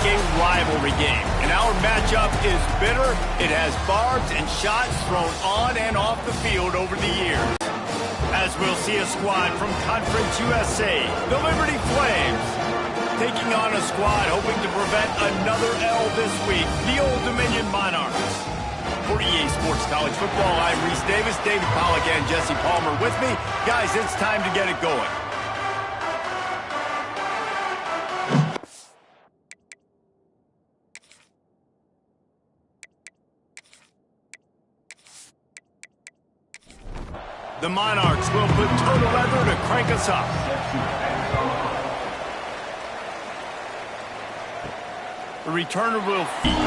like a rivalry game. And our matchup is bitter. It has barbs and shots thrown on and off the field over the years. As we'll see a squad from Conference USA, the Liberty Flames, taking on a squad hoping to prevent another L this week, the Old Dominion Monarchs. For EA Sports College Football, I'm Reese Davis, David Pollack, and Jesse Palmer with me. Guys, it's time to get it going. The Monarchs will put total leather to crank us up. The returner will feed.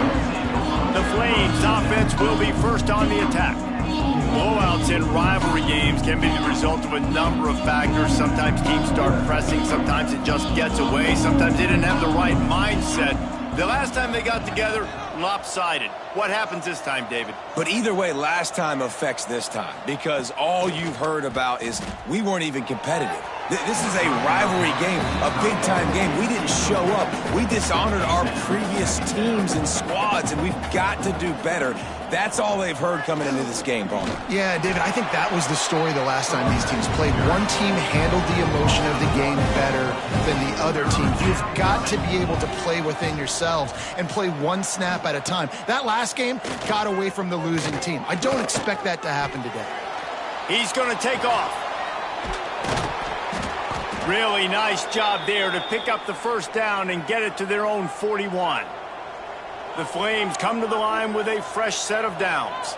The Flames offense will be first on the attack. Blowouts in rivalry games can be the result of a number of factors. Sometimes teams start pressing, sometimes it just gets away, sometimes they didn't have the right mindset. The last time they got together, lopsided. What happens this time, David? But either way, last time affects this time, because all you've heard about is we weren't even competitive. This is a rivalry game, a big-time game. We didn't show up. We dishonored our previous teams and squads, and we've got to do better. That's all they've heard coming into this game, Palmer. Yeah, David, I think that was the story the last time these teams played. One team handled the emotion of the game better than the other team. You've got to be able to play within yourselves and play one snap at a time. That last game got away from the losing team. I don't expect that to happen today. He's going to take off. Really nice job there to pick up the first down and get it to their own 41. The Flames come to the line with a fresh set of downs.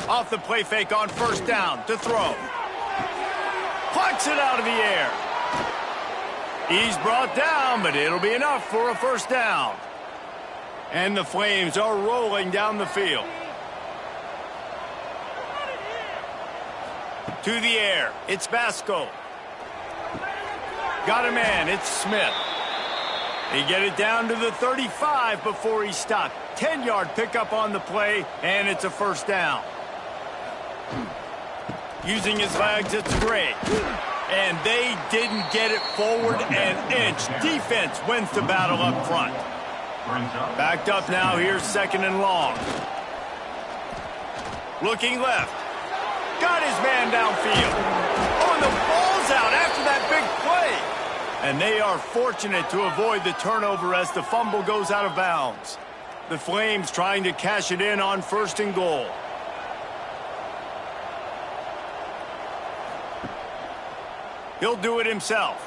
Off the play fake on first down to throw. Plucks it out of the air. He's brought down, but it'll be enough for a first down. And the Flames are rolling down the field. To the air, it's Basco. Got a man, it's Smith. They get it down to the 35 before he stopped. 10-yard pickup on the play, and it's a first down. Using his legs, it's great. And they didn't get it forward an inch. Defense wins the battle up front. Backed up now, here's second and long. Looking left. Got his man downfield. Oh, and the ball's out after that big play. And they are fortunate to avoid the turnover as the fumble goes out of bounds. The Flames trying to cash it in on first and goal. He'll do it himself.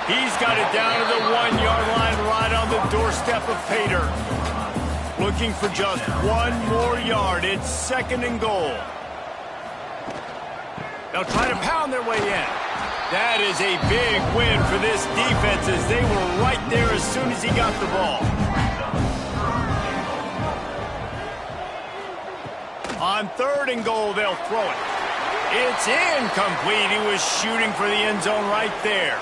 He's got it down to the 1-yard line right on the doorstep of Pater. Looking for just one more yard. It's second and goal. They'll try to pound their way in. That is a big win for this defense as they were right there as soon as he got the ball. On third and goal, they'll throw it. It's incomplete. He was shooting for the end zone right there.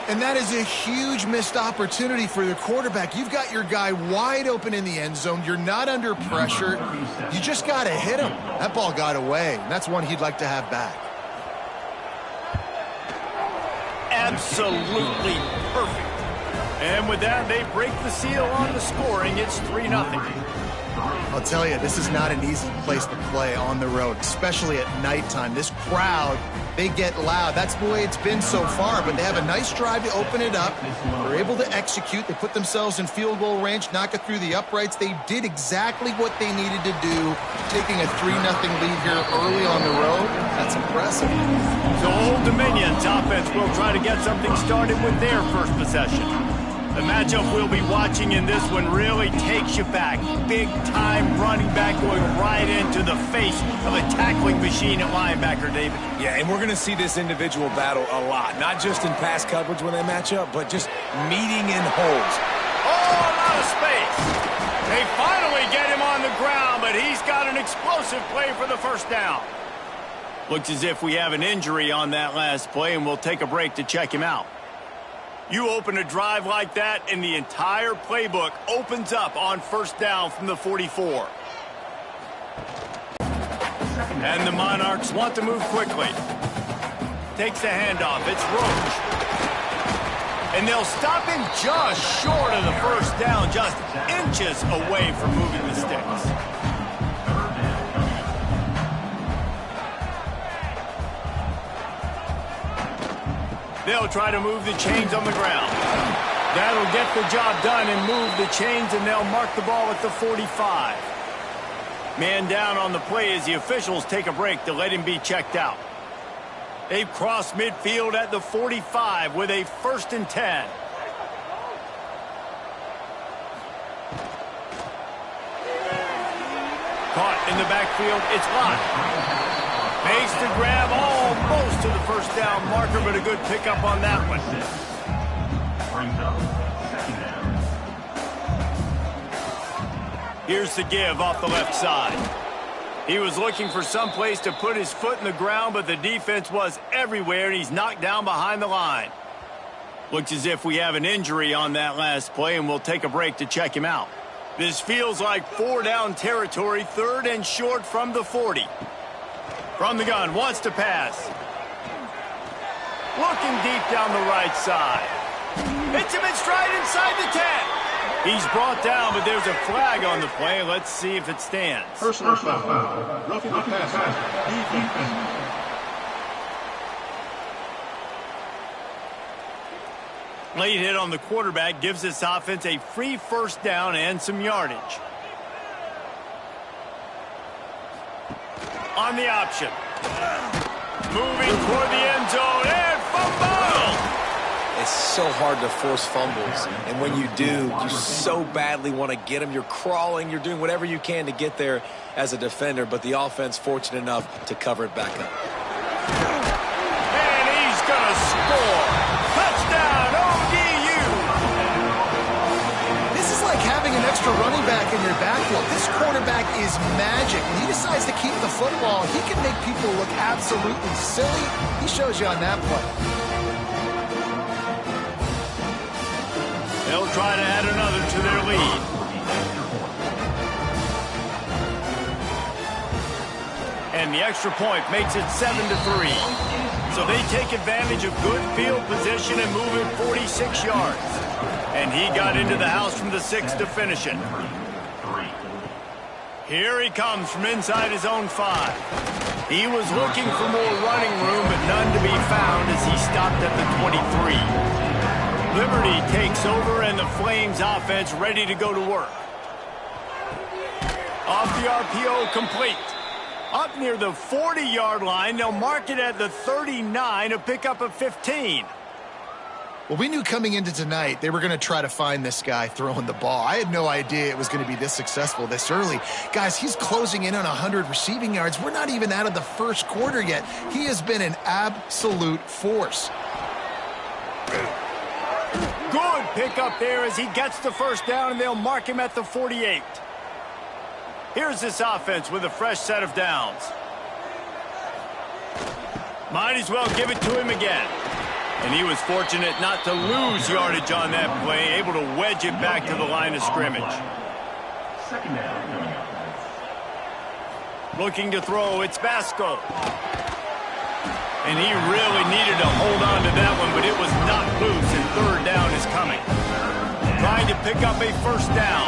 And that is a huge missed opportunity for the quarterback. You've got your guy wide open in the end zone. You're not under pressure. You just got to hit him. That ball got away, and that's one he'd like to have back. Absolutely perfect. And with that, they break the seal on the scoring. It's 3-0. I'll tell you, this is not an easy place to play on the road, especially at nighttime. This crowd, they get loud. That's the way it's been so far, but they have a nice drive to open it up. They're able to execute. They put themselves in field goal range, knock it through the uprights. They did exactly what they needed to do, taking a 3-0 lead here early on the road. That's impressive. So Old Dominion's offense will try to get something started with their first possession. The matchup we'll be watching in this one really takes you back. Big-time running back going right into the face of a tackling machine at linebacker, David. Yeah, and we're going to see this individual battle a lot. Not just in pass coverage when they match up, but just meeting in holes. Oh, a lot of space. They finally get him on the ground, but he's got an explosive play for the first down. Looks as if we have an injury on that last play, and we'll take a break to check him out. You open a drive like that, and the entire playbook opens up on first down from the 44. And the Monarchs want to move quickly. Takes the handoff. It's Roach. And they'll stop him just short of the first down, just inches away from moving the sticks. They'll try to move the chains on the ground. That'll get the job done and move the chains, and they'll mark the ball at the 45. Man down on the play as the officials take a break to let him be checked out. They've crossed midfield at the 45 with a 1st and 10. Caught in the backfield, it's locked. Makes the grab almost to the first down marker, but a good pickup on that one. Here's the give off the left side. He was looking for some place to put his foot in the ground, but the defense was everywhere, and he's knocked down behind the line. Looks as if we have an injury on that last play, and we'll take a break to check him out. This feels like 4-down territory, 3rd and short from the 40. From the gun, wants to pass. Looking deep down the right side. Hits him in stride inside the 10. He's brought down, but there's a flag on the play. Let's see if it stands. Personal foul. Roughing the passer. Late hit on the quarterback gives this offense a free first down and some yardage. On the option. Moving toward the end zone and fumble! It's so hard to force fumbles, and when you do, you so badly want to get them. You're crawling, you're doing whatever you can to get there as a defender, but the offense fortunate enough to cover it back up. And he's going to score. Touchdown, ODU! This is like having an extra running back in your backfield. This quarterback is magic. When he decides to keep the football, he can make people look absolutely silly. He shows you on that play. They'll try to add another to their lead. And the extra point makes it 7-3. So they take advantage of good field position and move it 46 yards. And he got into the house from the 6 to finish it. Here he comes from inside his own 5. He was looking for more running room, but none to be found as he stopped at the 23. Liberty takes over, and the Flames offense ready to go to work. Off the RPO, complete. Up near the 40-yard line, they'll mark it at the 39, a pickup of 15. Well, we knew coming into tonight they were going to try to find this guy throwing the ball. I had no idea it was going to be this successful this early. Guys, he's closing in on 100 receiving yards. We're not even out of the first quarter yet. He has been an absolute force. Good pickup there as he gets the first down, and they'll mark him at the 48. Here's this offense with a fresh set of downs. Might as well give it to him again. And he was fortunate not to lose yardage on that play, able to wedge it back to the line of scrimmage. Looking to throw, it's Basco. And he really needed to hold on to that one, but it was not loose, and 3rd down is coming. Trying to pick up a first down.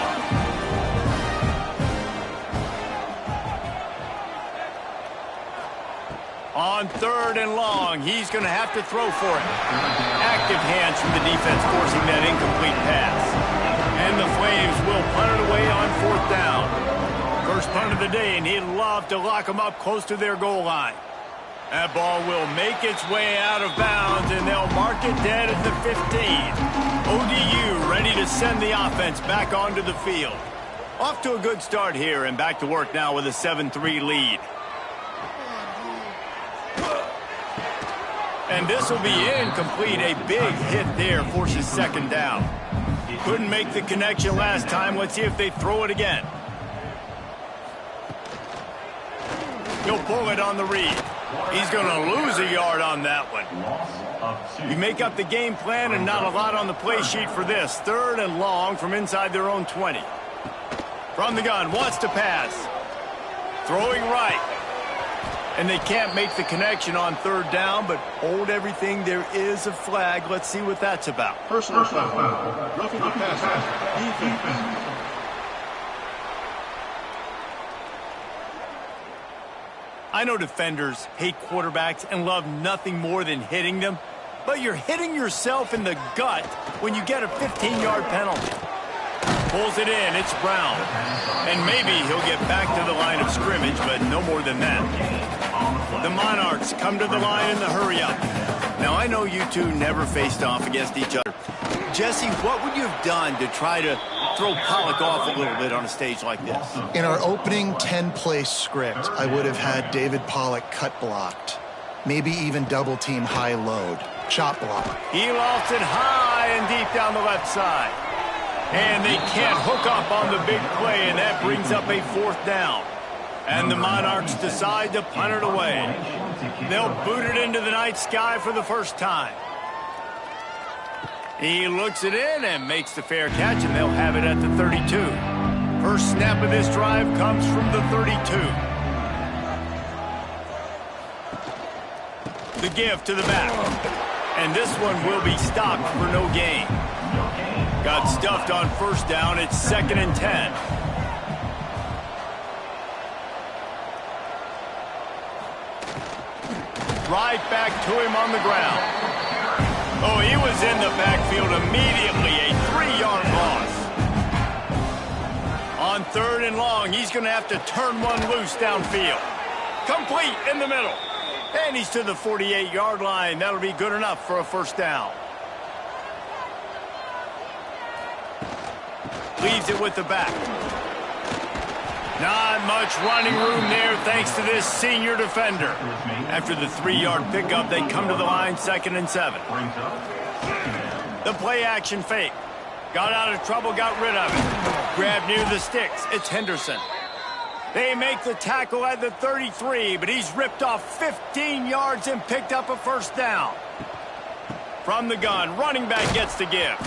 On 3rd and long, he's going to have to throw for it. Active hands from the defense forcing that incomplete pass. And the Flames will punt it away on 4th down. First punt of the day, and he'd love to lock them up close to their goal line. That ball will make its way out of bounds, and they'll mark it dead at the 15. ODU ready to send the offense back onto the field. Off to a good start here, and back to work now with a 7-3 lead. And this will be incomplete. A big hit there forces 2nd down. Couldn't make the connection last time. Let's see if they throw it again. He'll pull it on the read. He's going to lose a yard on that one. You make up the game plan and not a lot on the play sheet for this. 3rd and long from inside their own 20. From the gun, wants to pass. Throwing right. And they can't make the connection on third down, but hold everything. There is a flag. Let's see what that's about. Personal foul. Roughing the passer. Defense. I know defenders hate quarterbacks and love nothing more than hitting them, but you're hitting yourself in the gut when you get a 15-yard penalty. Pulls it in, it's Brown. And maybe he'll get back to the line of scrimmage, but no more than that. The Monarchs come to the line in the hurry-up. Now, I know you two never faced off against each other. Jesse, what would you have done to try to throw Pollock off a little bit on a stage like this? In our opening 10-play script, I would have had David Pollock cut blocked. Maybe even double-team high load. Chop block. He lofts it high and deep down the left side. And they can't hook up on the big play, and that brings up a 4th down. And the Monarchs decide to punt it away. They'll boot it into the night sky for the first time. He looks it in and makes the fair catch, and they'll have it at the 32. First snap of this drive comes from the 32. The give to the back. And this one will be stopped for no gain. Got stuffed on first down. It's 2nd and 10. Right back to him on the ground. Oh, he was in the backfield immediately. A 3-yard loss. On 3rd and long, he's going to have to turn one loose downfield. Complete in the middle. And he's to the 48-yard line. That'll be good enough for a first down. Leaves it with the back. Not much running room there thanks to this senior defender. After the 3-yard pickup, they come to the line 2nd and 7. The play action fake. Got out of trouble, got rid of it. Grabbed near the sticks. It's Henderson. They make the tackle at the 33, but he's ripped off 15 yards and picked up a first down. From the gun, running back gets the give.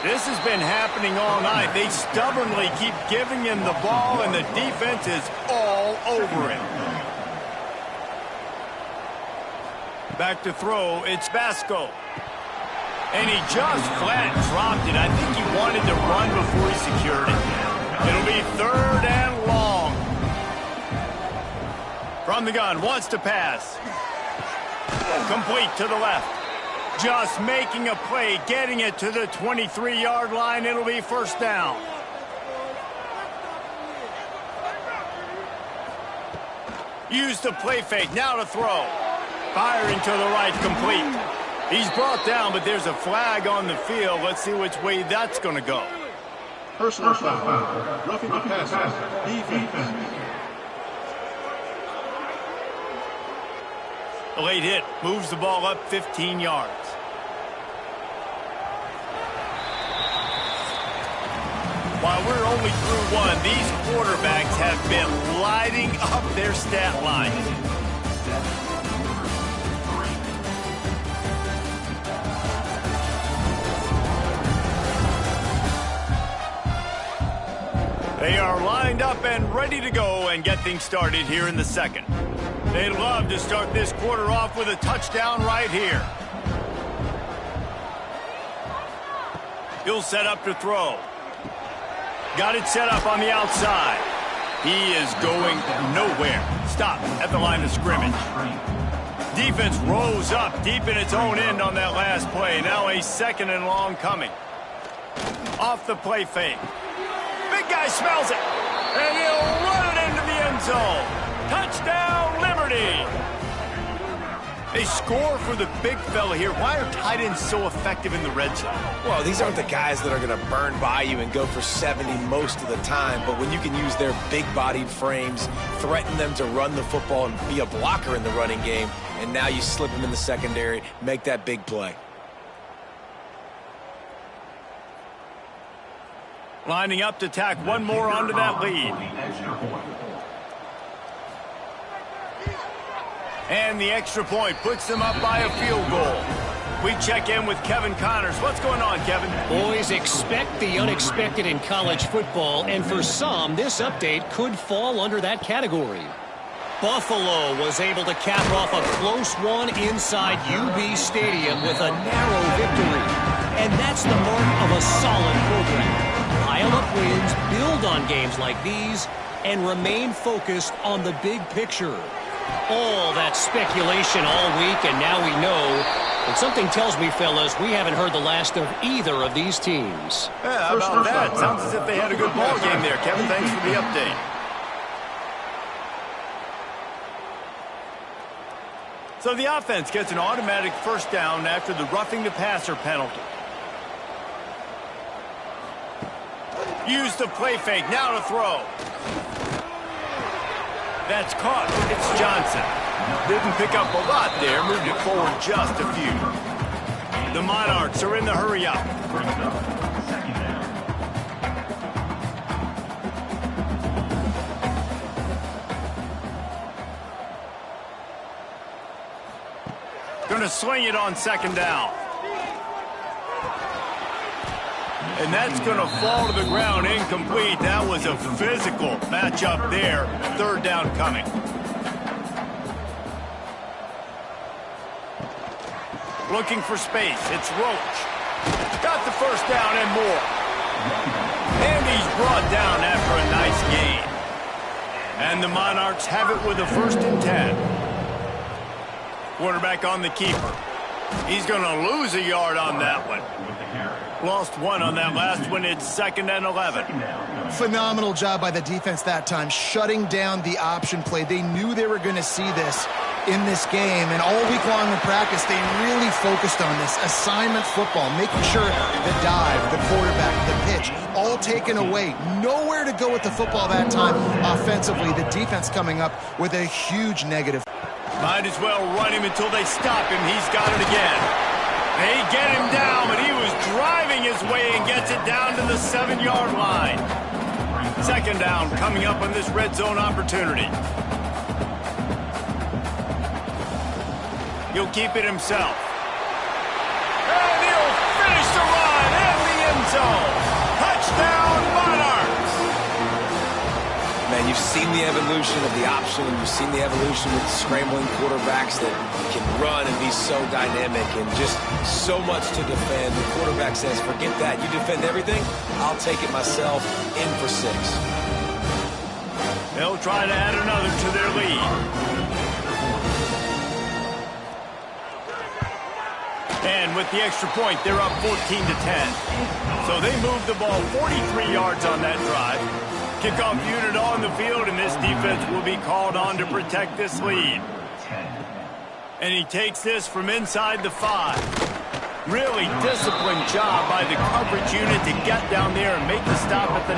This has been happening all night. They stubbornly keep giving him the ball, and the defense is all over him. Back to throw, it's Basco. And he just flat dropped it. I think he wanted to run before he secured it. It'll be 3rd and long. From the gun, wants to pass. Complete to the left. Just making a play, getting it to the 23-yard line. It'll be first down. Use the play fake, now to throw. Firing to the right, complete. He's brought down, but there's a flag on the field. Let's see which way that's going to go. Personal foul. Roughing the passer. Defense. A late hit moves the ball up 15 yards. While we're only through one, these quarterbacks have been lighting up their stat lines. They are lined up and ready to go and get things started here in the 2nd. They'd love to start this quarter off with a touchdown right here. He'll set up to throw. Got it set up on the outside. He is going nowhere. Stop at the line of scrimmage. Defense rose up deep in its own end on that last play. Now a 2nd and long coming. Off the play fake. Big guy smells it. And he'll run it into the end zone. Touchdown, Liberty. They score for the big fella here. Why are tight ends so effective in the red zone? Well, these aren't the guys that are going to burn by you and go for 70 most of the time, but when you can use their big-bodied frames, threaten them to run the football and be a blocker in the running game, and now you slip them in the secondary, make that big play. Lining up to tack one more onto that lead. And the extra point puts them up by a field goal. We check in with Kevin Connors. What's going on, Kevin? Boys, expect the unexpected in college football, and for some, this update could fall under that category. Buffalo was able to cap off a close one inside UB Stadium with a narrow victory. And that's the mark of a solid program. Pile up wins, build on games like these, and remain focused on the big picture. All that speculation all week, and now we know. And something tells me, fellas, we haven't heard the last of either of these teams. Yeah, how about that? Sounds as if they had a good ball game there, Kevin. Thanks for the update. So the offense gets an automatic first down after the roughing the passer penalty. Use the play fake, now to throw. That's caught. It's Johnson. Didn't pick up a lot there, moved it forward just a few. The Monarchs are in the hurry up. Gonna swing it on second down. And that's gonna fall to the ground incomplete. That was a physical matchup there. Third down coming. Looking for space. It's Roach. Got the first down and more. And he's brought down after a nice gain. And the Monarchs have it with a 1st and 10. Quarterback on the keeper. He's going to lose a yard on that one. Lost one on that last one. It's 2nd and 11. Phenomenal job by the defense that time, shutting down the option play. They knew they were going to see this in this game, and all week long in practice, they really focused on this assignment football, making sure the dive, the quarterback, the pitch, all taken away. Nowhere to go with the football that time offensively. The defense coming up with a huge negative. Might as well run him until they stop him. He's got it again. They get him down, but he was driving his way and gets it down to the 7-yard line. 2nd down coming up on this red zone opportunity. He'll keep it himself. And he'll finish the run in the end zone. Touchdown, Monarchs! Man, you've seen the evolution of the option, and you've seen the evolution with scrambling quarterbacks that can run and be so dynamic and just so much to defend. The quarterback says, forget that. You defend everything, I'll take it myself. In for 6. They'll try to add another to their lead. And with the extra point, they're up 14-10. So they move the ball 43 yards on that drive. Kickoff unit on the field, and this defense will be called on to protect this lead. And he takes this from inside the 5. Really disciplined job by the coverage unit to get down there and make the stop at the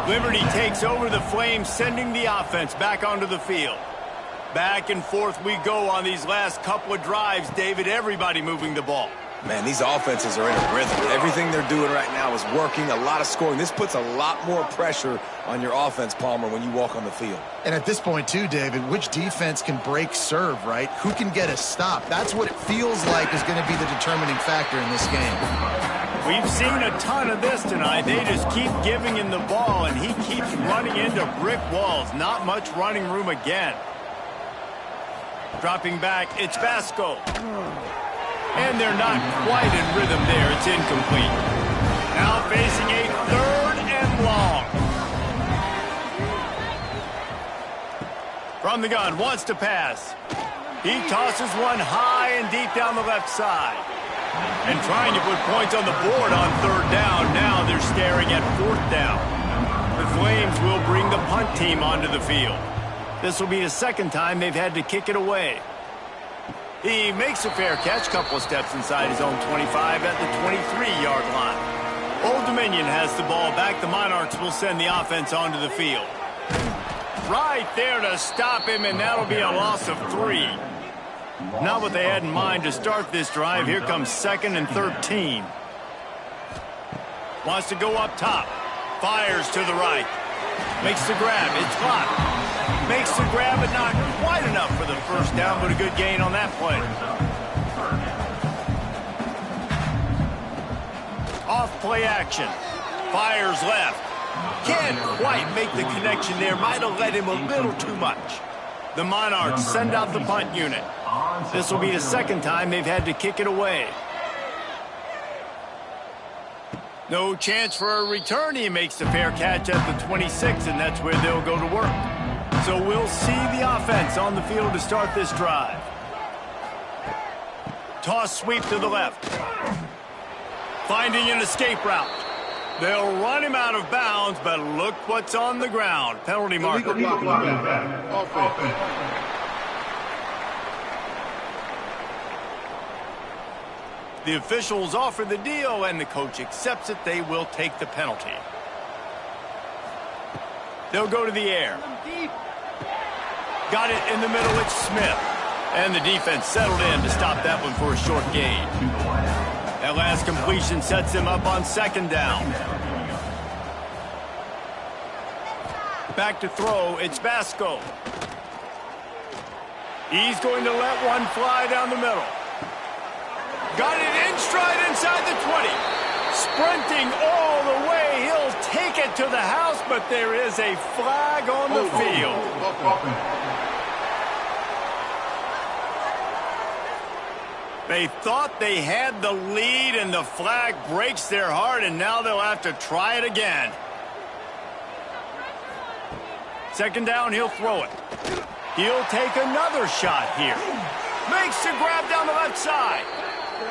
19. Liberty takes over the Flames, sending the offense back onto the field. Back and forth we go on these last couple of drives, David. Everybody moving the ball. Man, these offenses are in a rhythm. Everything they're doing right now is working. A lot of scoring. This puts a lot more pressure on your offense, Palmer, when you walk on the field. And at this point, too, David, which defense can break serve, right? Who can get a stop? That's what it feels like is going to be the determining factor in this game. We've seen a ton of this tonight. They just keep giving him the ball, and he keeps running into brick walls. Not much running room again. Dropping back, it's Vasco. And they're not quite in rhythm there. It's incomplete. Now facing a 3rd and long. From the gun, wants to pass. He tosses one high and deep down the left side. And trying to put points on the board on 3rd down. Now they're staring at 4th down. The Flames will bring the punt team onto the field. This will be the 2nd time they've had to kick it away. He makes a fair catch, couple of steps inside his own 25 at the 23-yard line. Old Dominion has the ball back. The Monarchs will send the offense onto the field. Right there to stop him, and that'll be a loss of 3. Not what they had in mind to start this drive. Here comes 2nd and 13. Wants to go up top. Fires to the right. Makes the grab. It's locked. Makes the grab, but not quite enough for the first down, but a good gain on that play. Off play action. Fires left. Can't quite make the connection there. Might have led him a little too much. The Monarchs send out the punt unit. This will be the second time they've had to kick it away. No chance for a return. He makes the fair catch at the 26, and that's where they'll go to work. So we'll see the offense on the field to start this drive. Toss sweep to the left. Finding an escape route. They'll run him out of bounds, but look what's on the ground. Penalty marker. The officials offer the deal, and the coach accepts it. They will take the penalty. They'll go to the air. Got it in the middle. It's Smith. And the defense settled in to stop that one for a short gain. That last completion sets him up on second down. Back to throw. It's Vasco. He's going to let one fly down the middle. Got it in stride inside the 20. Sprinting all the way. He'll take it to the house, but there is a flag on the field. They thought they had the lead, and the flag breaks their heart, and now they'll have to try it again. Second down, he'll throw it. He'll take another shot here. Makes the grab down the left side.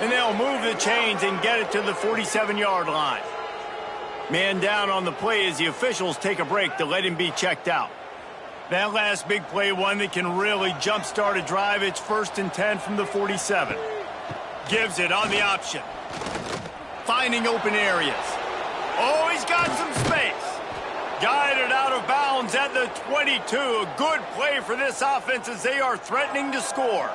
And they'll move the chains and get it to the 47-yard line. Man down on the play as the officials take a break to let him be checked out. That last big play, one that can really jumpstart a drive. It's 1st and 10 from the 47. Gives it on the option. Finding open areas. Oh, he's got some space. Guided out of bounds at the 22. A good play for this offense as they are threatening to score.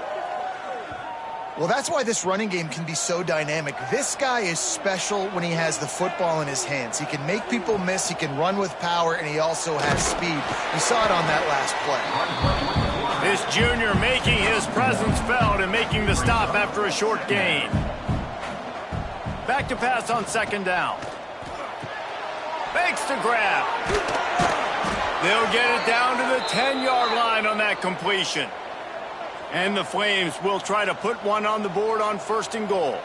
Well, that's why this running game can be so dynamic. This guy is special when he has the football in his hands. He can make people miss, he can run with power, and he also has speed. We saw it on that last play. This junior making his presence felt and making the stop after a short gain. Back to pass on second down. Makes the grab. They'll get it down to the 10-yard line on that completion. And the Flames will try to put one on the board on 1st and goal.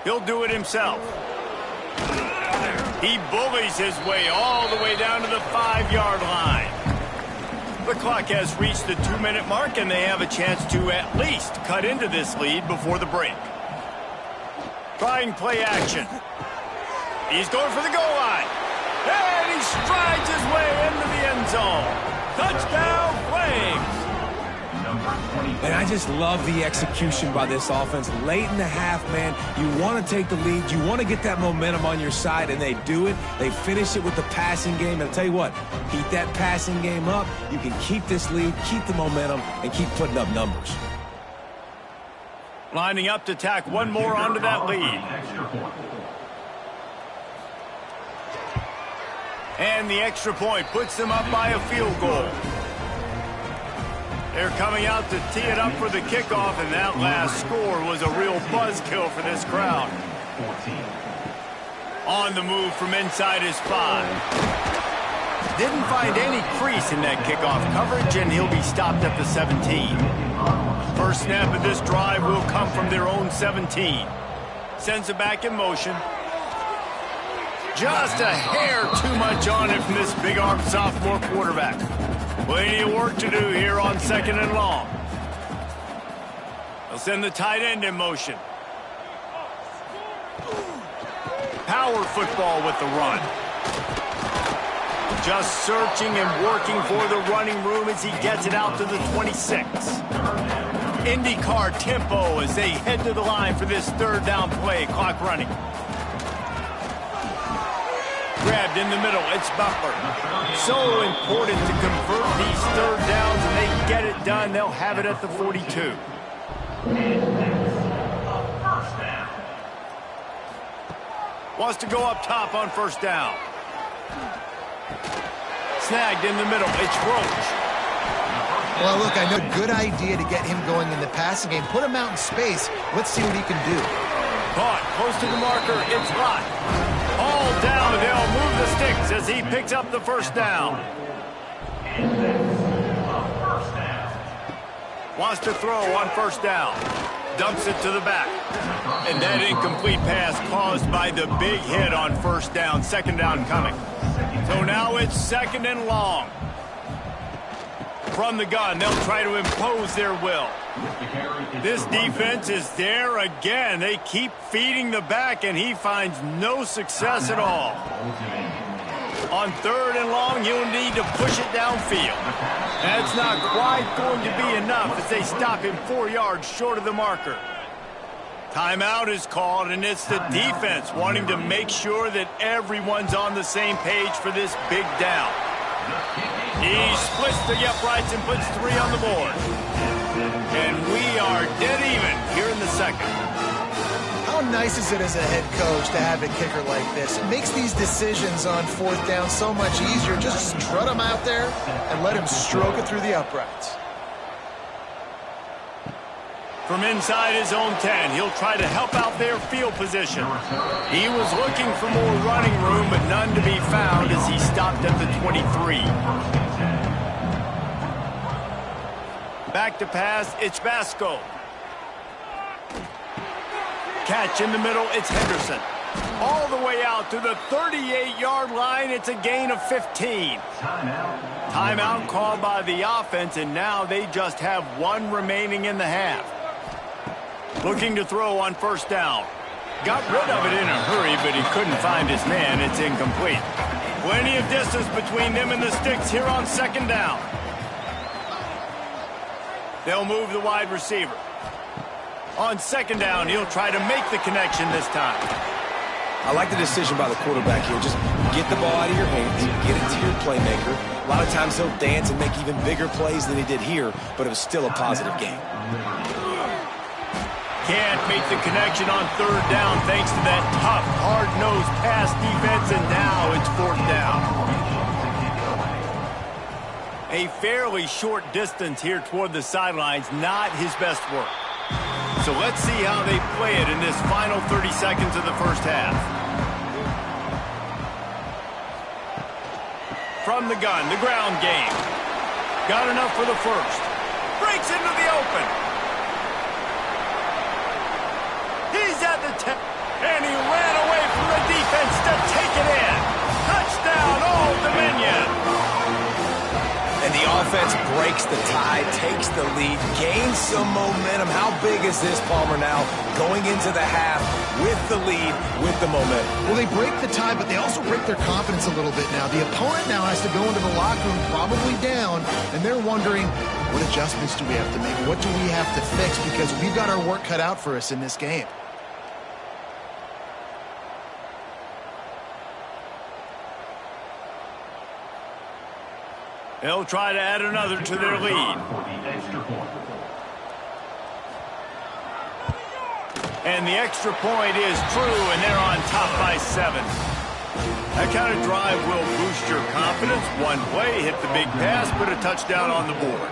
He'll do it himself. He bullies his way all the way down to the 5-yard line. The clock has reached the 2-minute mark, and they have a chance to at least cut into this lead before the break. Trying play action. He's going for the goal line. And he strides his way into the end zone. Touchdown, Flames. And I just love the execution by this offense. Late in the half, man, you want to take the lead. You want to get that momentum on your side, and they do it. They finish it with the passing game. And I'll tell you what, keep that passing game up. You can keep this lead, keep the momentum, and keep putting up numbers. Lining up to tack one more onto that lead. And the extra point puts them up by a field goal. They're coming out to tee it up for the kickoff, and that last score was a real buzzkill for this crowd. On the move from inside his 5. Didn't find any crease in that kickoff coverage, and he'll be stopped at the 17. First snap of this drive will come from their own 17. Sends it back in motion. Just a hair too much on it from this big-armed sophomore quarterback. Plenty of work to do here on 2nd and long. They'll send the tight end in motion. Power football with the run. Just searching and working for the running room as he gets it out to the 26. IndyCar tempo as they head to the line for this 3rd down play. Clock running. Grabbed in the middle. It's Butler. So important to convert these 3rd downs, and they get it done. They'll have it at the 42. Wants to go up top on 1st down. Snagged in the middle. It's Roach. Well, look, I know a good idea to get him going in the passing game. Put him out in space. Let's see what he can do. Caught close to the marker. It's Lott. All settled down, and they'll move the sticks as he picks up the first down. Wants to throw on first down. Dumps it to the back. And that incomplete pass caused by the big hit on first down. Second down coming. So now it's second and long. From the gun, they'll try to impose their will. This defense is there again. They keep feeding the back, and he finds no success at all. On third and long, he'll need to push it downfield. That's not quite going to be enough as they stop him 4 yards short of the marker. Timeout is called, and it's the defense wanting to make sure that everyone's on the same page for this big down. He splits the uprights and puts 3 on the board. And we are dead even here in the second. How nice is it as a head coach to have a kicker like this? It makes these decisions on fourth down so much easier. Just strut him out there and let him stroke it through the uprights. From inside his own 10, he'll try to help out their field position. He was looking for more running room, but none to be found as he stopped at the 23. Back to pass, it's Vasco. Catch in the middle, it's Henderson. All the way out to the 38-yard line, it's a gain of 15. Timeout called by the offense, and now they just have 1 remaining in the half. Looking to throw on first down. Got rid of it in a hurry, but he couldn't find his man. It's incomplete. Plenty of distance between them and the sticks here on second down. They'll move the wide receiver. On second down, he'll try to make the connection this time. I like the decision by the quarterback here. Just get the ball out of your hands, get it to your playmaker. A lot of times he'll dance and make even bigger plays than he did here, but it was still a positive game. Can't make the connection on third down thanks to that tough, hard-nosed pass defense, and now it's fourth down. A fairly short distance here toward the sidelines, not his best work. So let's see how they play it in this final 30 seconds of the first half. From the gun, the ground game. Got enough for the first. Breaks into the open. He's at the 10, and he ran away from the defense to take it in. Touchdown, Old Dominion. And the offense breaks the tie, takes the lead, gains some momentum. How big is this, Palmer, now going into the half with the lead, with the momentum? Well, they break the tie, but they also break their confidence a little bit now. The opponent now has to go into the locker room probably down, and they're wondering, what adjustments do we have to make? What do we have to fix? Because we've got our work cut out for us in this game. They'll try to add another to their lead. And the extra point is true, and they're on top by 7. That kind of drive will boost your confidence. One play, hit the big pass, put a touchdown on the board.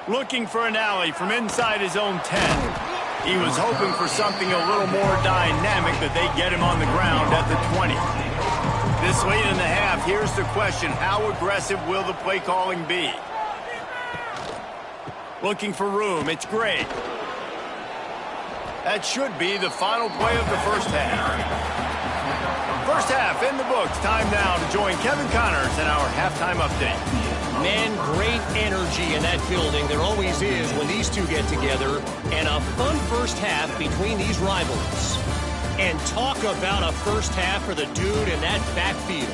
Looking for an alley from inside his own 10. He was hoping for something a little more dynamic, but they get him on the ground at the 20. This late in the half, here's the question. How aggressive will the play calling be? Looking for room, it's Gray. That should be the final play of the first half. First half in the books. Time now to join Kevin Connors in our halftime update. Man, great energy in that building. There always is when these two get together. And a fun first half between these rivals. And talk about a first half for the dude in that backfield.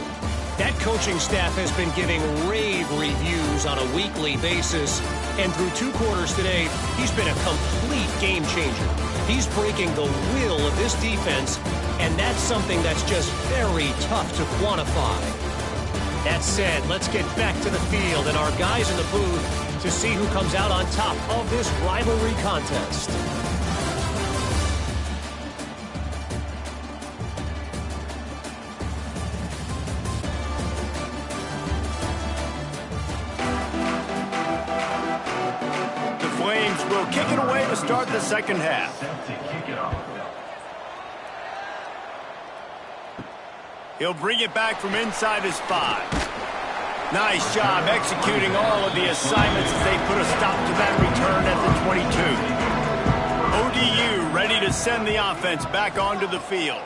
That coaching staff has been giving rave reviews on a weekly basis. And through 2 quarters today, he's been a complete game changer. He's breaking the will of this defense, and that's something that's just very tough to quantify. That said, let's get back to the field and our guys in the booth to see who comes out on top of this rivalry contest. Will kick it away to start the second half. He'll bring it back from inside his 5. Nice job executing all of the assignments as they put a stop to that return at the 22. ODU ready to send the offense back onto the field.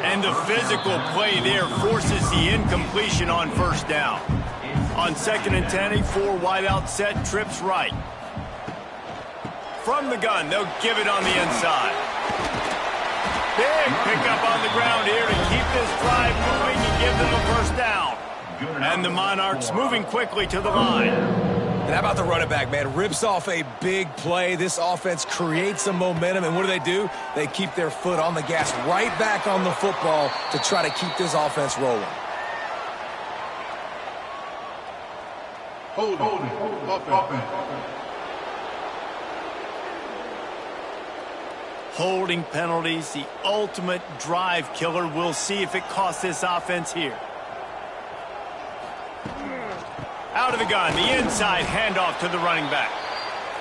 And the physical play there forces the incompletion on first down. On 2nd and 10, a 4 wide out set, trips right. From the gun, they'll give it on the inside. Big pickup on the ground here to keep this drive moving and give them a first down. And the Monarchs moving quickly to the line. And how about the running back, man? Rips off a big play. This offense creates some momentum, and what do? They keep their foot on the gas, right back on the football to try to keep this offense rolling. Hold offense. Holding penalties, the ultimate drive killer. We'll see if it costs this offense here. Out of the gun, the inside handoff to the running back.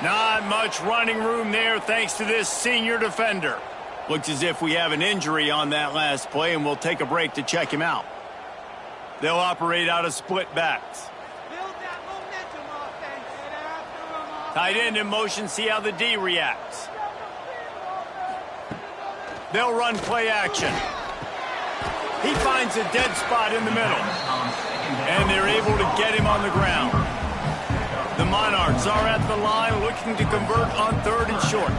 Not much running room there thanks to this senior defender. Looks as if we have an injury on that last play, and we'll take a break to check him out. They'll operate out of split backs. Tight end in motion, see how the D reacts. They'll run play action. He finds a dead spot in the middle. And they're able to get him on the ground. The Monarchs are at the line looking to convert on 3rd and short.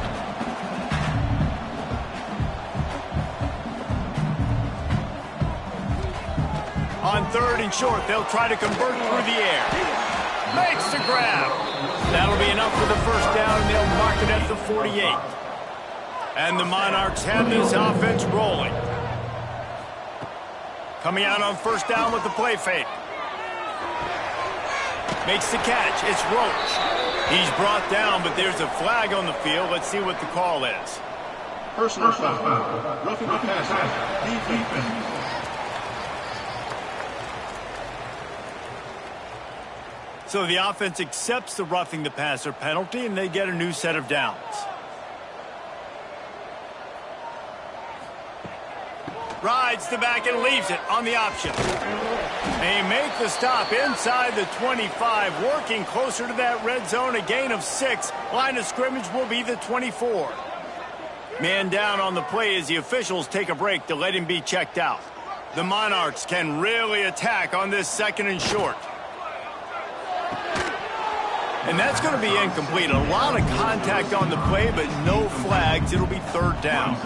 On 3rd and short, they'll try to convert through the air. Makes the grab. That'll be enough for the first down, and they'll mark it at the 48. And the Monarchs have this offense rolling. Coming out on first down with the play fake. Makes the catch. It's Roach. He's brought down, but there's a flag on the field. Let's see what the call is. Personal foul. Roughing the passer. Defense. So the offense accepts the roughing the passer penalty, and they get a new set of downs. Rides the back and leaves it on the option. They make the stop inside the 25, working closer to that red zone, a gain of 6. Line of scrimmage will be the 24. Man down on the play as the officials take a break to let him be checked out. The Monarchs can really attack on this 2nd and short. And that's going to be incomplete. A lot of contact on the play, but no flags. It'll be 3rd down.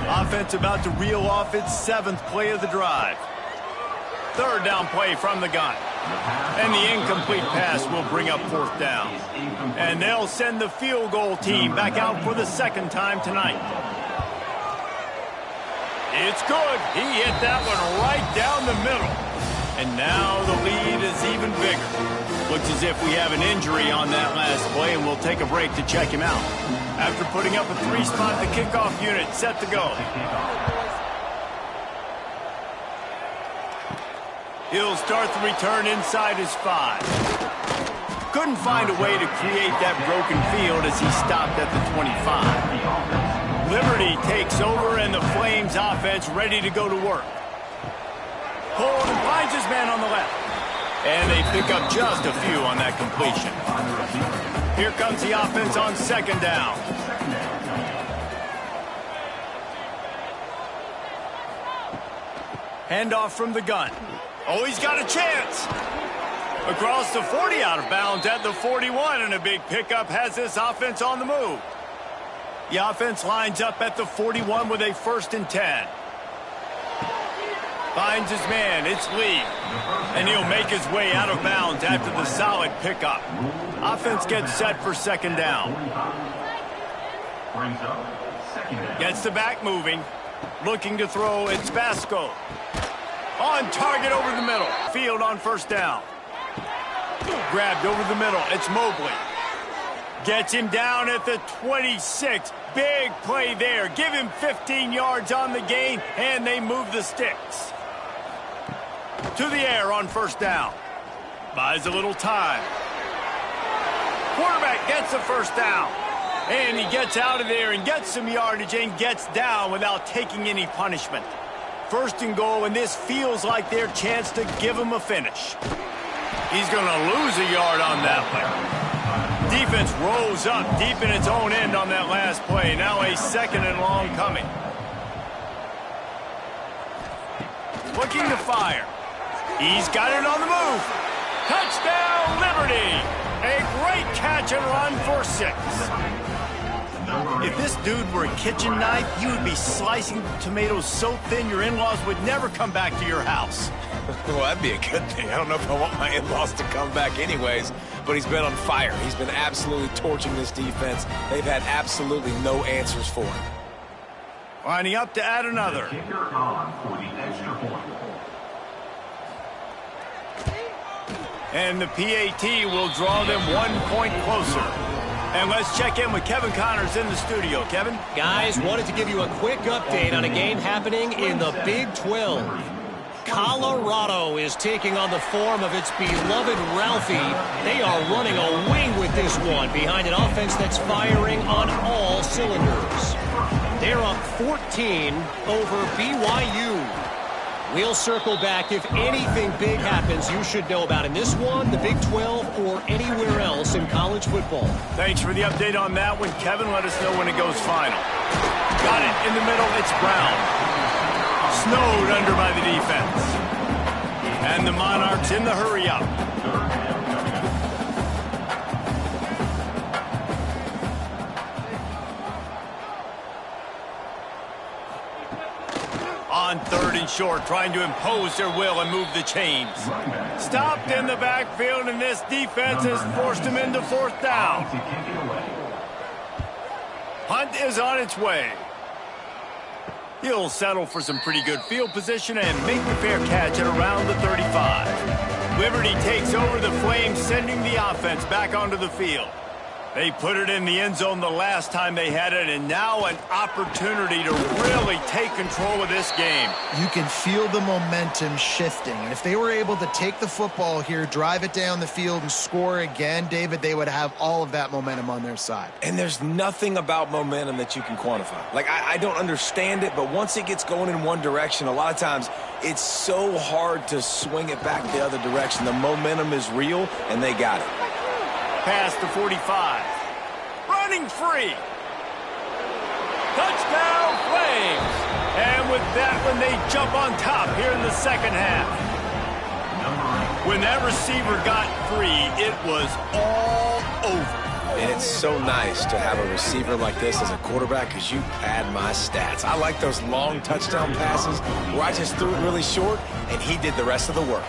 Offense about to reel off its 7th play of the drive. 3rd down play from the gun. And the incomplete pass will bring up 4th down. And they'll send the field goal team back out for the 2nd time tonight. It's good. He hit that one right down the middle. And now the lead is even bigger. Looks as if we have an injury on that last play, and we'll take a break to check him out. After putting up a 3-spot, the kickoff unit set to go. He'll start the return inside his 5. Couldn't find a way to create that broken field as he stopped at the 25. Liberty takes over, and the Flames offense ready to go to work. Hold and finds his man on the left. And they pick up just a few on that completion. Here comes the offense on 2nd down. Handoff from the gun. Oh, he's got a chance. Across the 40, out of bounds at the 41, and a big pickup has this offense on the move. The offense lines up at the 41 with a 1st and 10. Finds his man, it's Lee. And he'll make his way out of bounds after the solid pickup. Offense gets set for 2nd down. Gets the back moving. Looking to throw, it's Tcfssl. On target over the middle. Field on 1st down. Grabbed over the middle, it's Mobley. Gets him down at the 26. Big play there. Give him 15 yards on the gain, and they move the sticks. To the air on 1st down. Buys a little time. Quarterback gets the 1st down. And he gets out of there and gets some yardage and gets down without taking any punishment. First and goal, and this feels like their chance to give him a finish. He's going to lose a yard on that one. Defense rose up deep in its own end on that last play. Now a second and long coming. Looking to fire. He's got it on the move. Touchdown, Liberty! A great catch and run for 6. If this dude were a kitchen knife, you would be slicing tomatoes so thin your in-laws would never come back to your house. Well, that'd be a good thing. I don't know if I want my in-laws to come back anyways, but he's been on fire. He's been absolutely torching this defense. They've had absolutely no answers for him. Lining up to add another. Kicker on for the extra point. And the PAT will draw them 1 point closer. And let's check in with Kevin Connors in the studio. Kevin? Guys, wanted to give you a quick update on a game happening in the Big 12. Colorado is taking on the form of its beloved Ralphie. They are running away with this one behind an offense that's firing on all cylinders. They're up 14 over BYU. We'll circle back if anything big happens you should know about in this one, the Big 12, or anywhere else in college football. Thanks for the update on that one, Kevin. Let us know when it goes final. Got it in the middle. It's Brown. Snowed under by the defense. And the Monarchs in the hurry-up. On 3rd and short, trying to impose their will and move the chains. Stopped in the backfield, and this defense has forced him into 4th down. Hunt is on its way. He'll settle for some pretty good field position and make the fair catch at around the 35. Liberty takes over the Flames, sending the offense back onto the field. They put it in the end zone the last time they had it, and now an opportunity to really take control of this game. You can feel the momentum shifting, and if they were able to take the football here, drive it down the field, and score again, David, they would have all of that momentum on their side. And there's nothing about momentum that you can quantify. Like, I don't understand it, but once it gets going in one direction, a lot of times it's so hard to swing it back the other direction. The momentum is real, and they got it. Past the 45. Running free. Touchdown, Flames. And with that one, they jump on top here in the second half. When that receiver got free, it was all over. And it's so nice to have a receiver like this as a quarterback because you pad my stats. I like those long touchdown passes where I just threw it really short, and he did the rest of the work.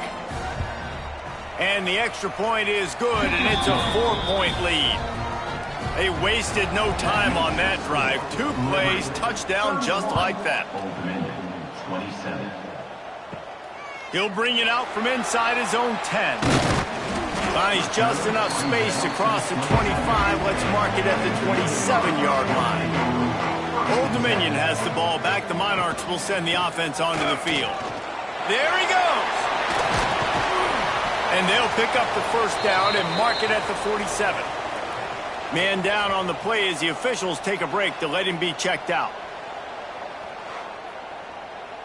And the extra point is good, and it's a 4-point lead. They wasted no time on that drive. 2 plays, touchdown just like that. He'll bring it out from inside his own 10. Finds just enough space to cross the 25. Let's mark it at the 27-yard line. Old Dominion has the ball back. The Monarchs will send the offense onto the field. There he goes. And they'll pick up the first down and mark it at the 47. Man down on the play as the officials take a break to let him be checked out.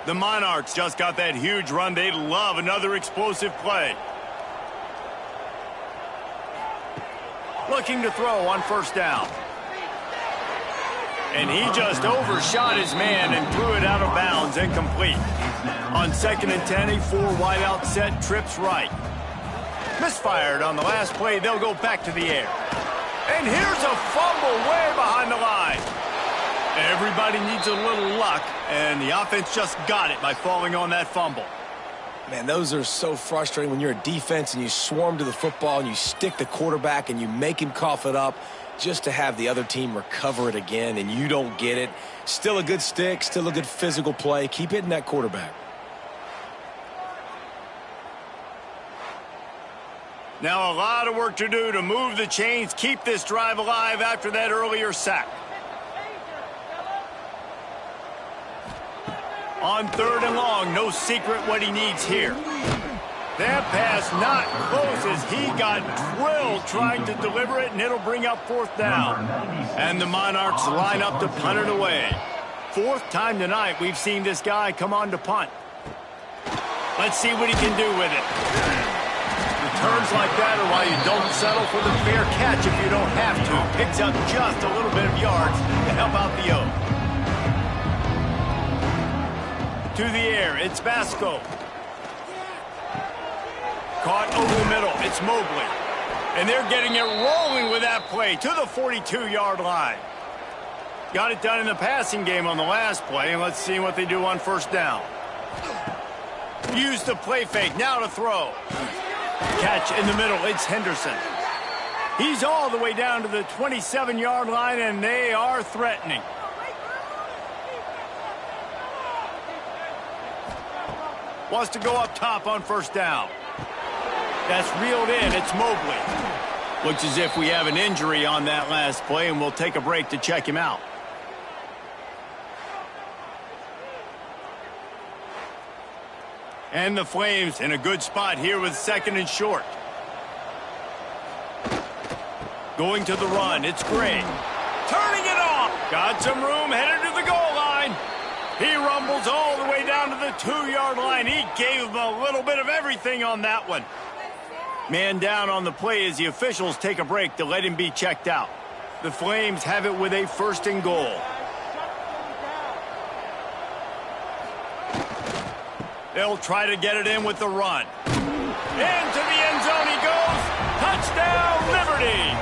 The Monarchs just got that huge run. They love another explosive play. Looking to throw on first down. And he just overshot his man and threw it out of bounds, incomplete. On 2nd and 10, a 4-wideout set, trips right. Misfired on the last play. They'll go back to the air. And here's a fumble way behind the line. Everybody needs a little luck, and the offense just got it by falling on that fumble. Man, those are so frustrating when you're a defense and you swarm to the football and you stick the quarterback and you make him cough it up just to have the other team recover it again, and you don't get it. Still a good stick, still a good physical play. Keep hitting that quarterback. Now a lot of work to do to move the chains, keep this drive alive after that earlier sack. On 3rd and long, no secret what he needs here. That pass not close as he got drilled trying to deliver it, and it'll bring up 4th down. And the Monarchs line up to punt it away. 4th time tonight we've seen this guy come on to punt. Let's see what he can do with it. Returns like that are why you don't settle for the fair catch if you don't have to. Picks up just a little bit of yards to help out the O. To the air, it's Vasco. Caught over the middle, it's Mobley. And they're getting it rolling with that play to the 42-yard line. Got it done in the passing game on the last play, and let's see what they do on 1st down. Use the play fake, now to throw. Catch in the middle, it's Henderson. He's all the way down to the 27-yard line, and they are threatening. Wants to go up top on 1st down. That's reeled in, it's Mobley. Looks as if we have an injury on that last play, and we'll take a break to check him out. And the Flames in a good spot here with 2nd and short. Going to the run, it's Gray. Turning it off. Got some room, headed to the goal line. He rumbles all the way down to the 2-yard line. He gave him a little bit of everything on that one. Man down on the play as the officials take a break to let him be checked out. The Flames have it with a 1st and goal. They'll try to get it in with the run. Into the end zone he goes. Touchdown, Liberty.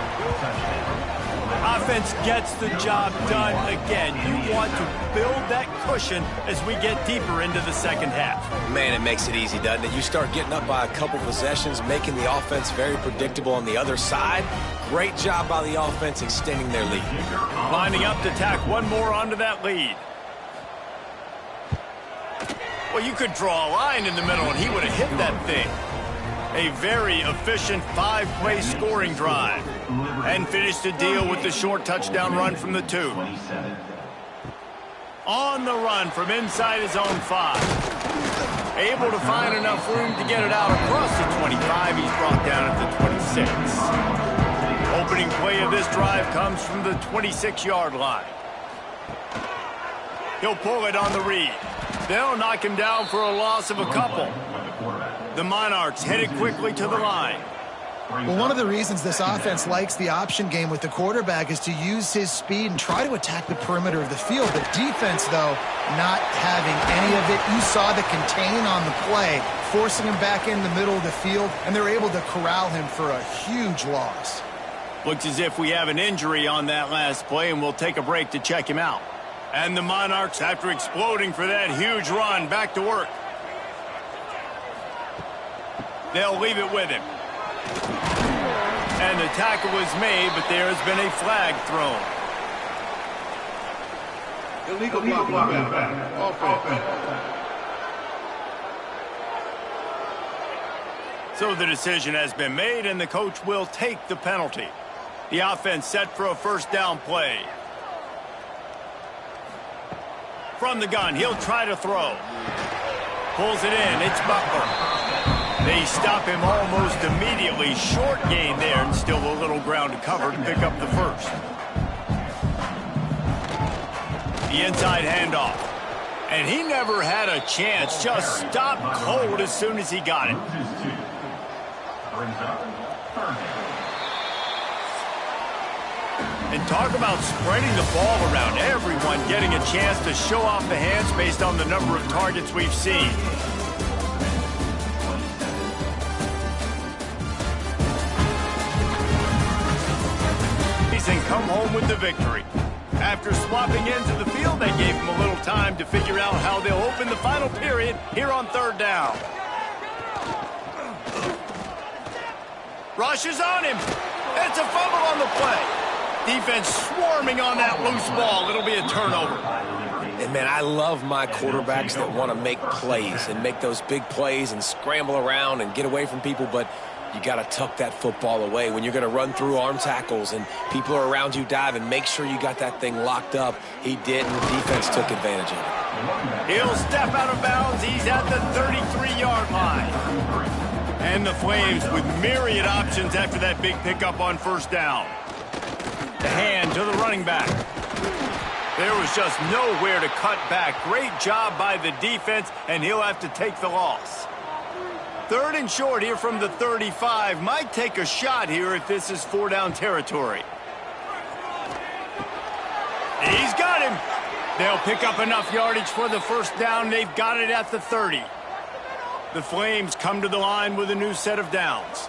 Offense gets the job done again. You want to build that cushion as we get deeper into the 2nd half. Man, it makes it easy, doesn't it? You start getting up by a couple possessions, making the offense very predictable on the other side. Great job by the offense extending their lead. Lining up to tack one more onto that lead. Well, you could draw a line in the middle and he would have hit that thing. A very efficient 5-play scoring drive. And finished the deal with the short touchdown run from the 2. On the run from inside his own 5. Able to find enough room to get it out across the 25. He's brought down at the 26. Opening play of this drive comes from the 26-yard line. He'll pull it on the read. They'll knock him down for a loss of a couple. The Monarchs headed quickly to the line. Well, one of the reasons this offense likes the option game with the quarterback is to use his speed and try to attack the perimeter of the field. The defense, though, not having any of it. You saw the contain on the play, forcing him back in the middle of the field, and they're able to corral him for a huge loss. Looks as if we have an injury on that last play, and we'll take a break to check him out. And the Monarchs, after exploding for that huge run, back to work. They'll leave it with him. And the tackle was made, but there has been a flag thrown. Illegal blocking back. Offense. So the decision has been made, and the coach will take the penalty. The offense set for a 1st down play. From the gun, he'll try to throw. Pulls it in, it's Butler. They stop him almost immediately. Short gain there, and still a little ground to cover to pick up the 1st. The inside handoff. And he never had a chance. Just stopped cold as soon as he got it. And talk about spreading the ball around. Everyone getting a chance to show off the hands based on the number of targets we've seen. And come home with the victory. After swapping ends of the field, they gave him a little time to figure out how they'll open the final period here on 3rd down. Rushes on him. It's a fumble on the play. Defense swarming on that loose ball. It'll be a turnover. And, man, I love my quarterbacks that want to make plays and make those big plays and scramble around and get away from people, but you got to tuck that football away. When you're going to run through arm tackles and people are around you diving, make sure you got that thing locked up. He did, and the defense took advantage of it. He'll step out of bounds. He's at the 33-yard line. And the Flames with myriad options after that big pickup on first down. The hand to the running back. There was just nowhere to cut back. Great job by the defense, and he'll have to take the loss. 3rd and short here from the 35. Might take a shot here if this is 4-down territory. He's got him. They'll pick up enough yardage for the first down. They've got it at the 30. The Flames come to the line with a new set of downs.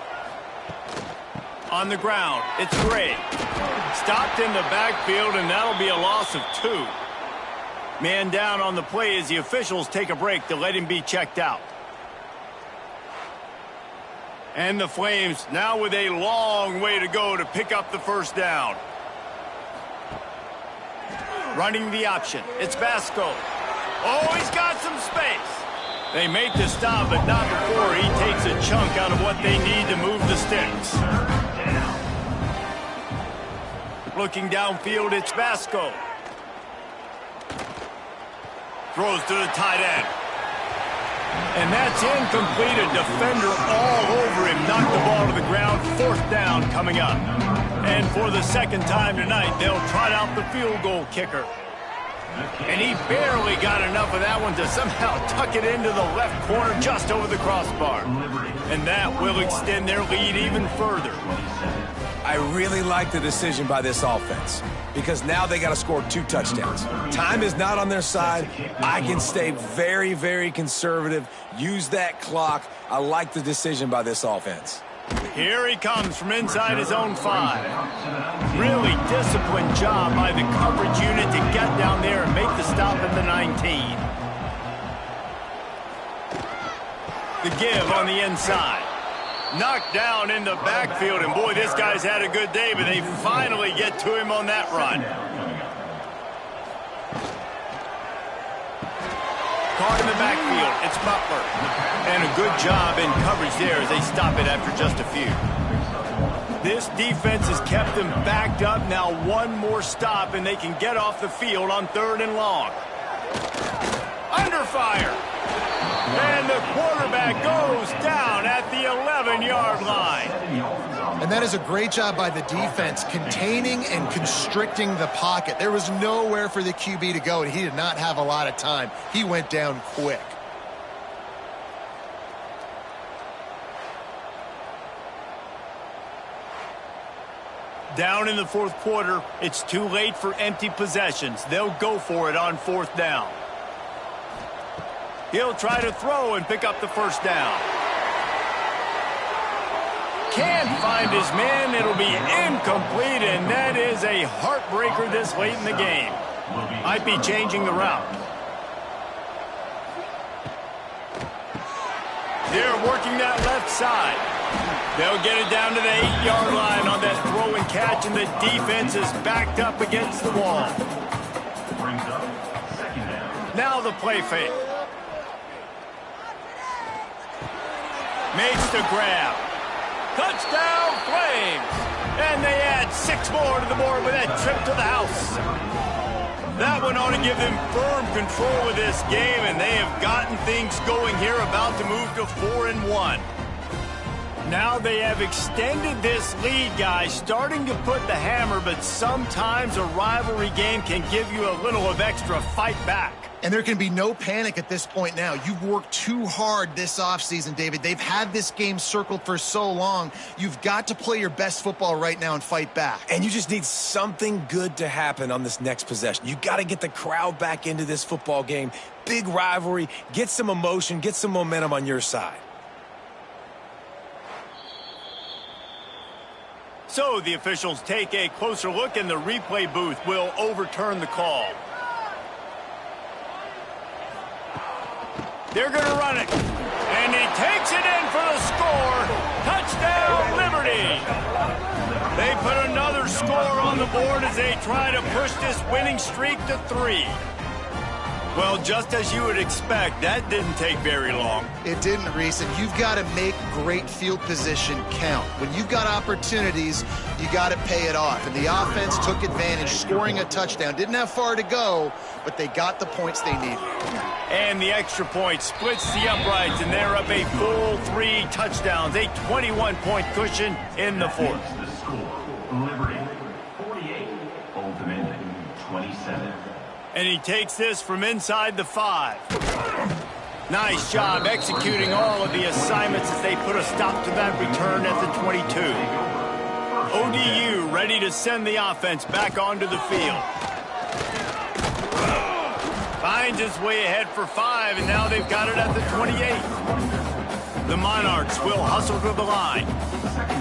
On the ground, it's Gray. Stopped in the backfield, and that'll be a loss of 2. Man down on the play as the officials take a break to let him be checked out. And the Flames now with a long way to go to pick up the first down. Running the option. It's Vasco. Oh, he's got some space. They make the stop, but not before he takes a chunk out of what they need to move the sticks. Looking downfield, it's Vasco. Throws to the tight end. And that's incomplete. A defender all over him. Knocked the ball to the ground. 4th down coming up. And for the 2nd time tonight, they'll trot out the field goal kicker. And he barely got enough of that one to somehow tuck it into the left corner just over the crossbar. And that will extend their lead even further. I really like the decision by this offense because now they got to score 2 touchdowns. Time is not on their side. I can stay very, very conservative, use that clock. I like the decision by this offense. Here he comes from inside his own 5. Really disciplined job by the coverage unit to get down there and make the stop at the 19. The give on the inside. Knocked down in the backfield, and boy, this guy's had a good day, but they finally get to him on that run. Caught in the backfield, it's Butler. And a good job in coverage there as they stop it after just a few. This defense has kept them backed up. Now one more stop, and they can get off the field on 3rd and long. Under fire. And the quarterback goes down at the 11-yard line. And that is a great job by the defense, containing and constricting the pocket. There was nowhere for the QB to go, and he did not have a lot of time. He went down quick. Down in the 4th quarter, it's too late for empty possessions. They'll go for it on 4th down. He'll try to throw and pick up the first down. Can't find his man. It'll be incomplete, and that is a heartbreaker this late in the game. Might be changing the route. They're working that left side. They'll get it down to the 8-yard line on that throw and catch, and the defense is backed up against the wall. Now the play fake. Makes the grab. Touchdown, Flames! And they add 6 more to the board with that trip to the house. That one ought to give them firm control of this game, and they have gotten things going here, about to move to 4-1. Now they have extended this lead, guys, starting to put the hammer, but sometimes a rivalry game can give you a little of extra fight back. And there can be no panic at this point now. You've worked too hard this offseason, David. They've had this game circled for so long. You've got to play your best football right now and fight back. And you just need something good to happen on this next possession. You got to get the crowd back into this football game. Big rivalry. Get some emotion. Get some momentum on your side. So the officials take a closer look, and the replay booth will overturn the call. They're going to run it. And he takes it in for the score. Touchdown, Liberty. They put another score on the board as they try to push this winning streak to 3. Well, just as you would expect, that didn't take very long. It didn't, Reese, and you've got to make great field position count. When you've got opportunities, you got to pay it off. And the offense took advantage, scoring a touchdown. Didn't have far to go, but they got the points they needed. And the extra point splits the uprights, and they're up a full 3 touchdowns, a 21-point cushion in the fourth. The score, Liberty 48, Old Dominion 27. And he takes this from inside the 5. Nice job executing all of the assignments as they put a stop to that return at the 22. ODU ready to send the offense back onto the field. Finds his way ahead for 5, and now they've got it at the 28. The Monarchs will hustle to the line.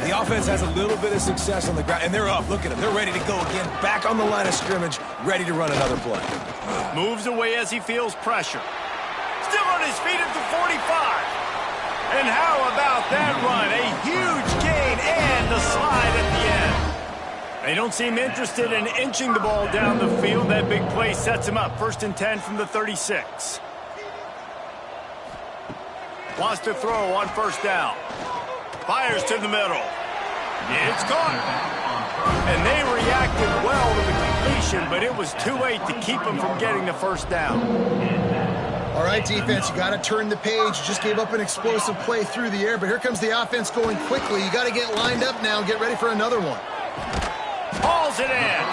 The offense has a little bit of success on the ground, and they're up. Look at them. They're ready to go again. Back on the line of scrimmage, ready to run another play. Moves away as he feels pressure. Still on his feet at the 45. And how about that run? A huge gain and the slide at the end. They don't seem interested in inching the ball down the field. That big play sets him up. 1st and 10 from the 36. Wants to throw on 1st down. Fires to the middle. It's caught. And they reacted well to the completion, but it was too late to keep them from getting the 1st down. All right, defense, you got to turn the page. You just gave up an explosive play through the air, but here comes the offense going quickly. You got to get lined up now and get ready for another one. Hauls it in.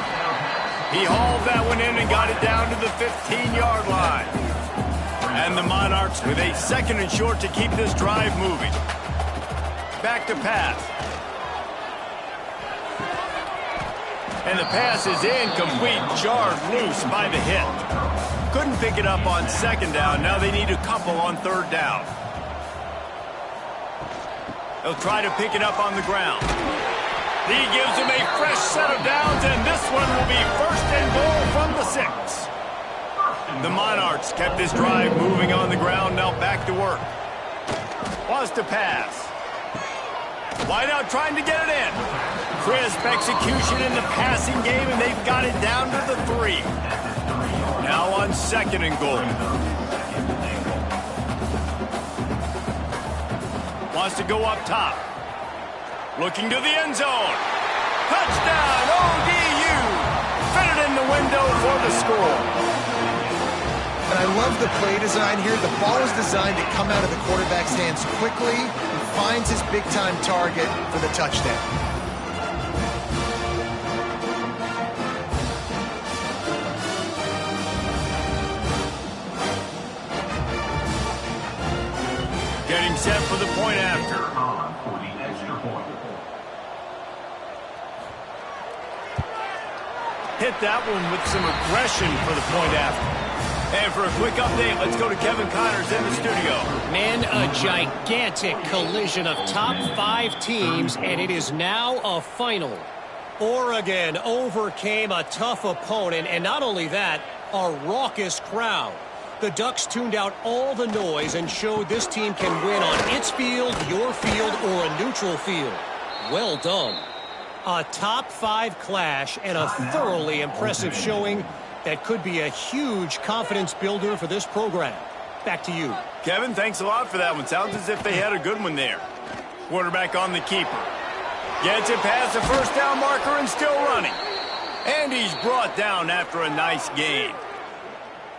He hauled that one in and got it down to the 15-yard line. And the Monarchs with a 2nd and short to keep this drive moving. Back to pass. And the pass is incomplete, jarred loose by the hit. Couldn't pick it up on 2nd down. Now they need a couple on 3rd down. They'll try to pick it up on the ground. He gives him a fresh set of downs, and this one will be 1st and goal from the 6. The Monarchs kept this drive moving on the ground, now back to work. Wants to pass. Wide out trying to get it in. Crisp execution in the passing game, and they've got it down to the 3. Now on 2nd and goal. Wants to go up top. Looking to the end zone. Touchdown, ODU. Fit it in the window for the score. And I love the play design here. The ball is designed to come out of the quarterback's hands quickly and finds his big-time target for the touchdown. Getting set for the point after. For the extra point. Hit that one with some aggression for the point after. And for a quick update, let's go to Kevin Connors in the studio. Man, a gigantic collision of top 5 teams, and it is now a final. Oregon overcame a tough opponent, and not only that, a raucous crowd. The Ducks tuned out all the noise and showed this team can win on its field, your field, or a neutral field. Well done. A top 5 clash and a thoroughly impressive showing that could be a huge confidence builder for this program. Back to you. Kevin, thanks a lot for that one. Sounds as if they had a good one there. Quarterback on the keeper. Gets it past the 1st down marker and still running. And he's brought down after a nice gain.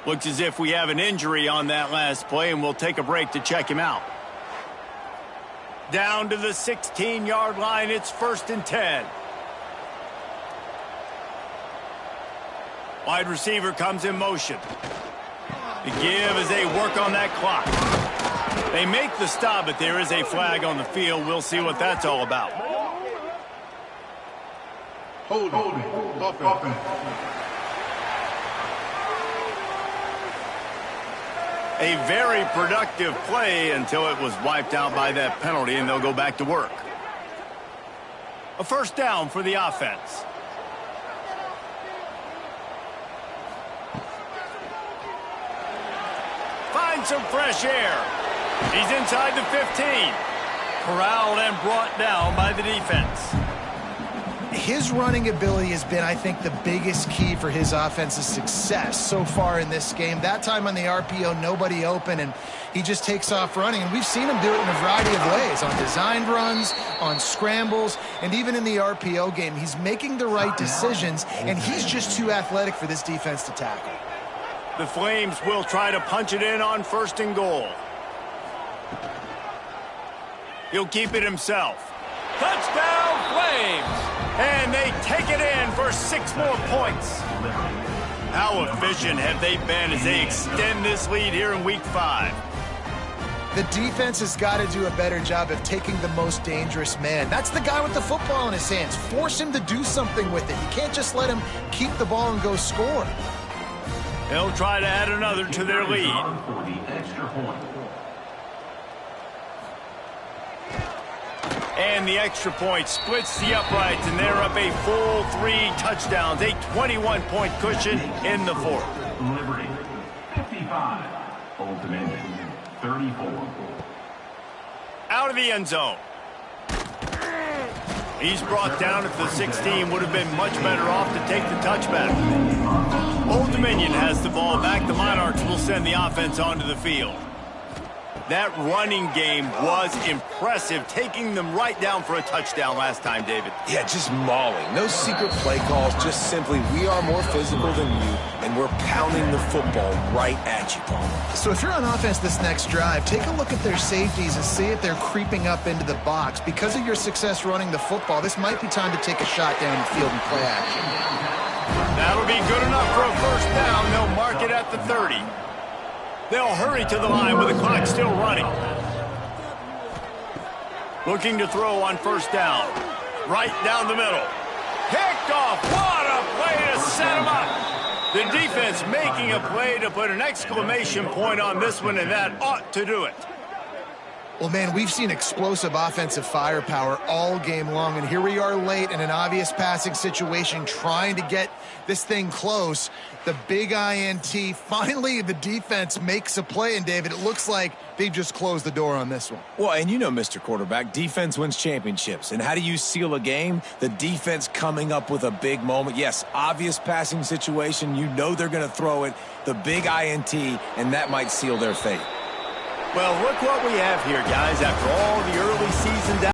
Looks as if we have an injury on that last play, and we'll take a break to check him out. Down to the 16-yard line, it's 1st and 10. Wide receiver comes in motion. The give as they work on that clock. They make the stop, but there is a flag on the field. We'll see what that's all about. Holding. Offense. A very productive play until it was wiped out by that penalty, and they'll go back to work. A 1st down for the offense. Find some fresh air. He's inside the 15. Corralled and brought down by the defense. his running ability has been, I think, the biggest key for his offense's success so far in this game. That time on the RPO, nobody open, and he just takes off running. And we've seen him do it in a variety of ways, on designed runs, on scrambles, and even in the RPO game. He's making the right decisions, and he's just too athletic for this defense to tackle. The Flames will try to punch it in on 1st and goal. He'll keep it himself. Touchdown, Flames! And they take it in for 6 more points. How efficient have they been as they extend this lead here in Week 5? The defense has got to do a better job of taking the most dangerous man. That's the guy with the football in his hands. Force him to do something with it. You can't just let him keep the ball and go score. They'll try to add another to their lead. And the extra point splits the uprights, and they're up a full 3 touchdowns, a 21-point cushion in the 4th. Liberty, 55. Old Dominion, 34. Out of the end zone. He's brought down at the 16. Would have been much better off to take the touchback. Old Dominion has the ball back. The Monarchs will send the offense onto the field. That running game was impressive, taking them right down for a touchdown last time, David. Yeah, just mauling. No secret play calls, just simply we are more physical than you, and we're pounding the football right at you, Paul. So if you're on offense this next drive, take a look at their safeties and see if they're creeping up into the box. Because of your success running the football, this might be time to take a shot down the field and play action. That'll be good enough for a 1st down. They'll mark it at the 30. They'll hurry to the line with the clock still running. Looking to throw on 1st down. Right down the middle. Picked off. What a play to set him up. The defense making a play to put an exclamation point on this one, and that ought to do it. Well, man, we've seen explosive offensive firepower all game long, and here we are late in an obvious passing situation trying to get this thing close. The big INT. Finally, the defense makes a play, and, David, it looks like they just closed the door on this one. Well, and you know, Mr. Quarterback, defense wins championships. And how do you seal a game? The defense coming up with a big moment. Yes, obvious passing situation. You know they're going to throw it. The big INT, and that might seal their fate. Well, look what we have here, guys. After all the early season